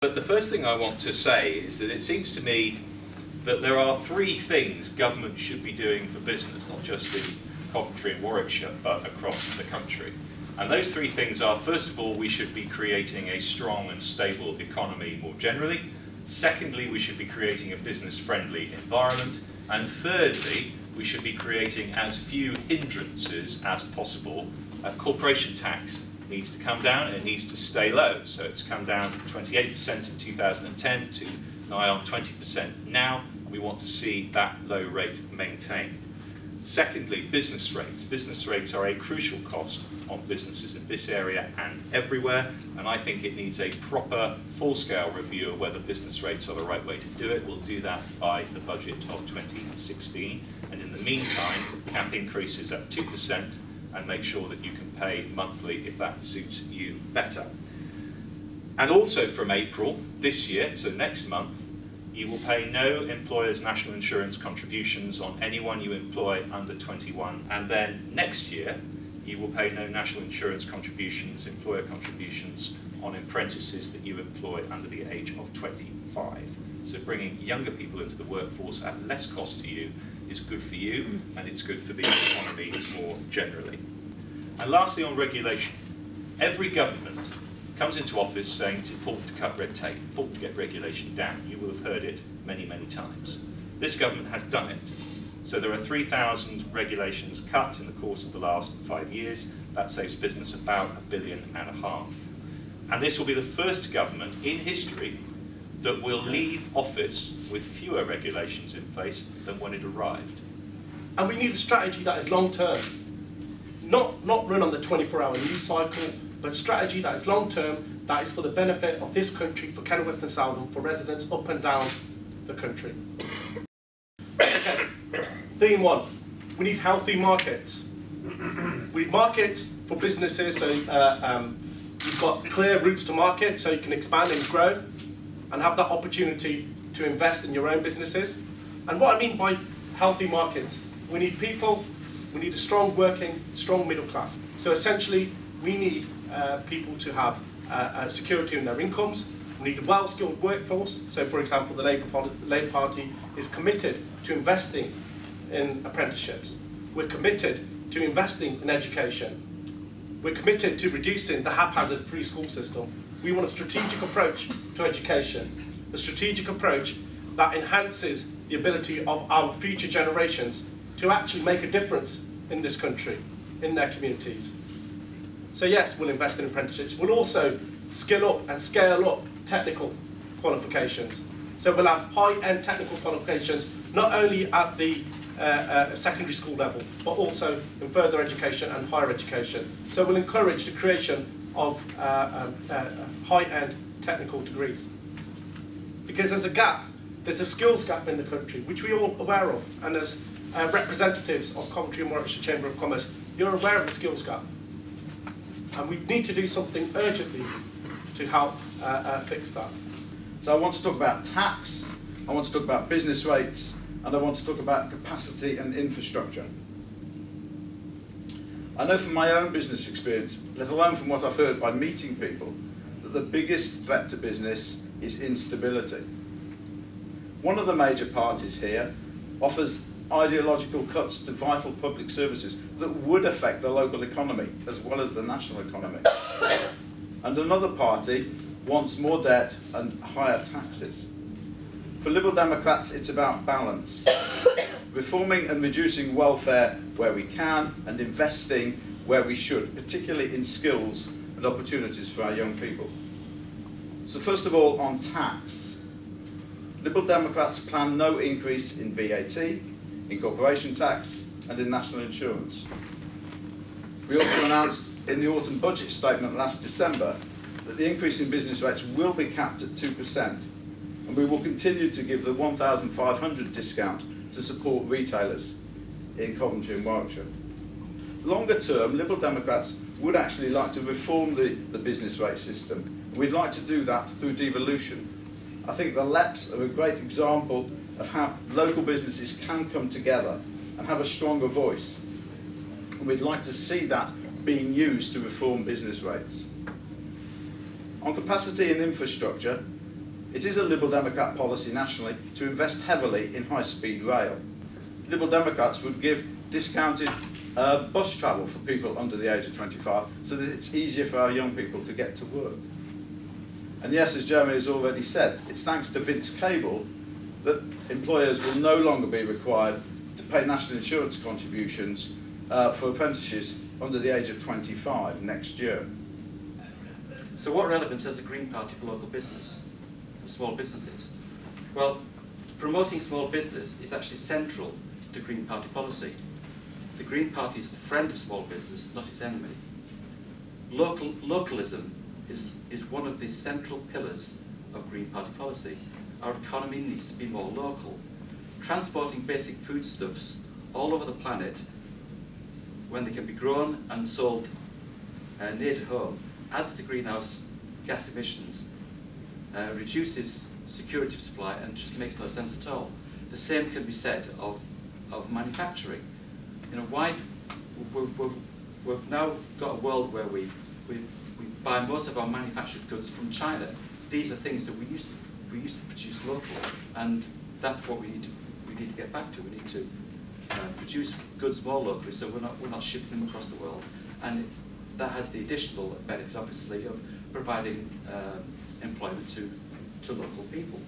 But the first thing I want to say is that it seems to me that there are three things government should be doing for business, not just in Coventry and Warwickshire, but across the country. And those three things are, first of all, we should be creating a strong and stable economy more generally. Secondly, we should be creating a business-friendly environment. And thirdly, we should be creating as few hindrances as possible. Corporation tax needs to come down and it needs to stay low. So it's come down from 28% in 2010 to nigh on 20% now. We want to see that low rate maintained. Secondly, business rates. Business rates are a crucial cost on businesses in this area and everywhere, and I think it needs a proper, full-scale review of whether business rates are the right way to do it. We'll do that by the budget of 2016, and in the meantime, cap increases at 2% and make sure that you can pay monthly if that suits you better. And also from April this year, so next month, you will pay no employer's national insurance contributions on anyone you employ under 21, and then next year you will pay no national insurance contributions, employer contributions on apprentices that you employ under the age of 25. So bringing younger people into the workforce at less cost to you is good for you, and it's good for the economy more generally. And lastly, on regulation. Every government comes into office saying it's important to cut red tape, important to get regulation down. You will have heard it many, many times. This government has done it. So there are 3,000 regulations cut in the course of the last 5 years. That saves business about £1.5 billion. And this will be the first government in history that will leave office with fewer regulations in place than when it arrived. And we need a strategy that is long-term, not run on the 24-hour news cycle, but a strategy that is long-term, that is for the benefit of this country, for Kenilworth and Southam, for residents up and down the country. Okay. Theme 1, we need healthy markets. We need markets for businesses, so you've got clear routes to market, so you can expand and grow, and have that opportunity to invest in your own businesses. And what I mean by healthy markets, we need people, we need a strong working, strong middle class. So essentially, we need people to have security in their incomes. We need a well-skilled workforce. So, for example, the Labour Party is committed to investing in apprenticeships. We're committed to investing in education. We're committed to reducing the haphazard free school system. We want a strategic approach to education, a strategic approach that enhances the ability of our future generations to actually make a difference in this country, in their communities. So yes, we'll invest in apprenticeships. We'll also skill up and scale up technical qualifications. So we'll have high-end technical qualifications, not only at the secondary school level, but also in further education and higher education. So we'll encourage the creation of high-end technical degrees. Because there's a gap, there's a skills gap in the country, which we're all aware of. And as representatives of Coventry and Warwickshire Chamber of Commerce, you're aware of the skills gap. And we need to do something urgently to help fix that. So I want to talk about tax, I want to talk about business rates, and I want to talk about capacity and infrastructure. I know from my own business experience, let alone from what I've heard by meeting people, that the biggest threat to business is instability. One of the major parties here offers ideological cuts to vital public services that would affect the local economy as well as the national economy. And another party wants more debt and higher taxes. For Liberal Democrats, it's about balance. Reforming and reducing welfare where we can and investing where we should, particularly in skills and opportunities for our young people. So first of all, on tax. Liberal Democrats plan no increase in VAT, in corporation tax and in national insurance. We also announced in the autumn budget statement last December that the increase in business rates will be capped at 2%, and we will continue to give the 1,500 discount to support retailers in Coventry and Warwickshire. Longer term, Liberal Democrats would actually like to reform the business rate system. We'd like to do that through devolution. I think the LEPs are a great example of how local businesses can come together and have a stronger voice. And we'd like to see that being used to reform business rates. On capacity and infrastructure, It is a Liberal Democrat policy nationally to invest heavily in high-speed rail. Liberal Democrats would give discounted bus travel for people under the age of 25 so that it's easier for our young people to get to work. And yes, as Jeremy has already said, it's thanks to Vince Cable that employers will no longer be required to pay national insurance contributions for apprentices under the age of 25 next year. So what relevance has the Green Party for local business, for small businesses? Well, promoting small business is actually central to Green Party policy. The Green Party is the friend of small business, not its enemy. Localism is one of the central pillars of Green Party policy. Our economy needs to be more local. Transporting basic foodstuffs all over the planet when they can be grown and sold near to home adds to greenhouse gas emissions, reduces security of supply, and just makes no sense at all. The same can be said of manufacturing. You know, why we've now got a world where we buy most of our manufactured goods from China. These are things that we used to produce locally, and that's what we need to get back to. We need to produce goods more locally, so we're not shipping them across the world, and that has the additional benefit, obviously, of providing employment to local people.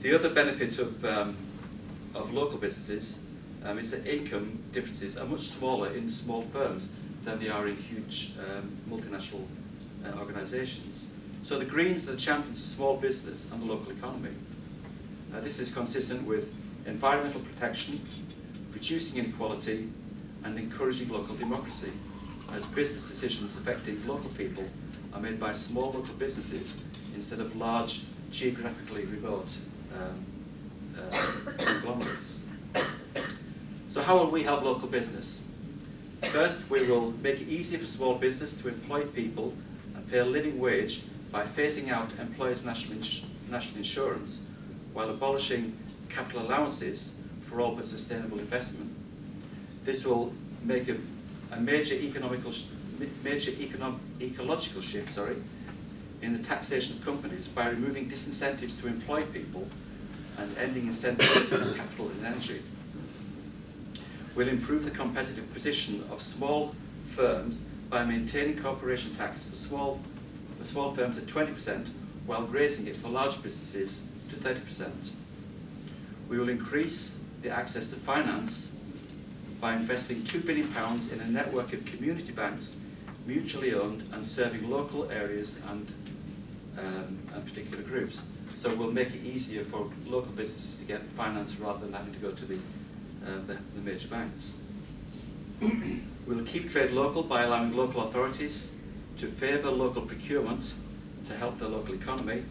The other benefit of local businesses is that income differences are much smaller in small firms than they are in huge multinational organisations. So the Greens are the champions of small business and the local economy. This is consistent with environmental protection, reducing inequality, and encouraging local democracy, as business decisions affecting local people are made by small local businesses instead of large, geographically remote conglomerates. So how will we help local business? First, we will make it easier for small business to employ people and pay a living wage by phasing out employers' national insurance while abolishing capital allowances for all but sustainable investment. This will make a major ecological shift in the taxation of companies by removing disincentives to employ people and ending incentives to use capital and energy. We'll improve the competitive position of small firms by maintaining corporation tax for small firms at 20% while raising it for large businesses to 30%. We will increase the access to finance by investing £2 billion in a network of community banks, mutually owned and serving local areas and particular groups. So we'll make it easier for local businesses to get finance rather than having to go to the major banks. We'll keep trade local by allowing local authorities to favour local procurement to help the local economy,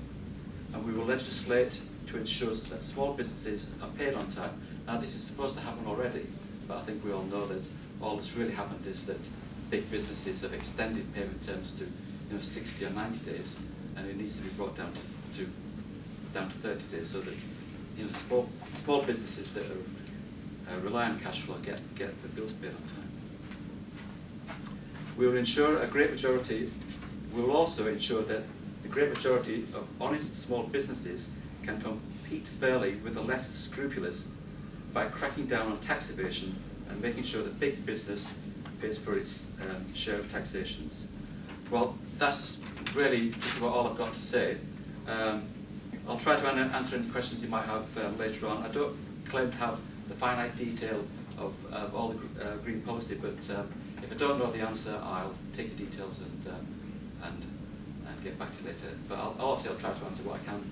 and we will legislate to ensure that small businesses are paid on time. Now, this is supposed to happen already, but I think we all know that all that's really happened is that big businesses have extended payment terms to 60 or 90 days, and it needs to be brought down to 30 days so that small businesses that rely on cash flow get the bills paid on time. We will ensure we will also ensure that the great majority of honest small businesses can compete fairly with the less scrupulous by cracking down on tax evasion and making sure that big business pays for its share of taxations. Well, that's really just about all I've got to say. I'll try to answer any questions you might have later on. I don't claim to have the finite detail of all the green policy, but if I don't know the answer, I'll take the details and get back to you later. But obviously I'll try to answer what I can.